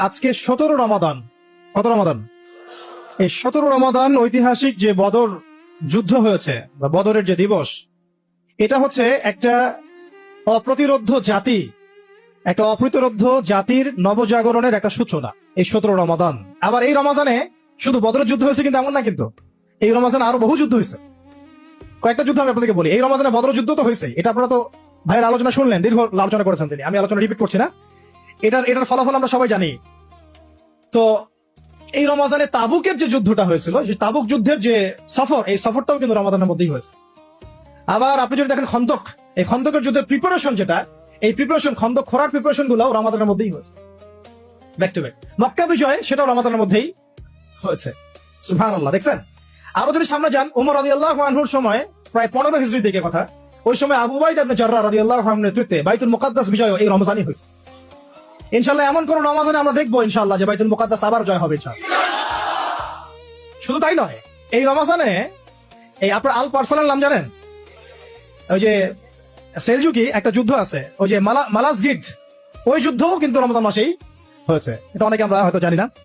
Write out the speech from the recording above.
আজকে 17 রমাদান। কত রমাদান? এই 17 রমাদান ঐতিহাসিক যে বদর যুদ্ধ হয়েছে বা বদরের যে দিবস, এটা হচ্ছে একটা অপ্রতিরোধ্য জাতি, একটা অপ্রতিরোধ্য জাতির নবজাগরণের একটা সূচনা, এই 17 রমাদান। আবার এই রমাজানে শুধু বদরের যুদ্ধ হয়েছে কিন্তু এমন না, কিন্তু এই রমাজানে আরো বহু যুদ্ধ হয়েছে। কয়েকটা যুদ্ধ আমি আপনাদেরকে বলি। এই রমাজানে বদর যুদ্ধ তো হয়েছে, এটা আপনারা তো ভাইয়ের আলোচনা শুনলেন, দীর্ঘ আলোচনা করেছেন তিনি, আমি আলোচনা রিপিট করছি না। এটার ফলাফল আমরা সবাই জানি। তো এই রমাজানে তাবুকের যে যুদ্ধটা হয়েছিল, যে তাবুক যুদ্ধের যে সফর, এই সফরটাও কিন্তু রমাজানের মধ্যেই হয়েছে। আবার আপনি যদি দেখেন খন্দক, এই খন্দকের যুদ্ধের প্রিপারেশন যেটা, এই প্রিপারেশন, খন্দক খোঁড়ার প্রিপারেশন গুলো রমাদানের মধ্যেই হয়েছে, ব্যাক টু ব্যাক। মক্কা বিজয় সেটাও রমাদানের মধ্যেই হয়েছে। সুবহানাল্লাহ। দেখছেন? আরো যদি সামনে যান, ওমর রাদিয়াল্লাহু আনহুর সময়, প্রায় 15 হিজরি দিকে কথা, ওই সময় আবু উবাইদা ইবনে জাররাহ রাদিয়াল্লাহু আনহুর নেতৃত্বে বাইতুল মুকাদ্দাস বিজয় এই রমজানই হয়েছে। ইনশাআল্লাহ এমন কোন রমাজানে আমরা দেখবো ইনশাআল্লাহ যে বাইতুল মুকাদ্দাস আবার জয় হবে ইনশাআল্লাহ। শুধু তাই নয়, এই রমাজানে এই আপনার আল পারসালার নাম জানেন? ওই যে সেলজুকি একটা যুদ্ধ আছে, ওই যে মালাজগির্দ, ওই যুদ্ধও কিন্তু রমজান মাসেই হয়েছে। এটা অনেকে আমরা হয়তো জানি না।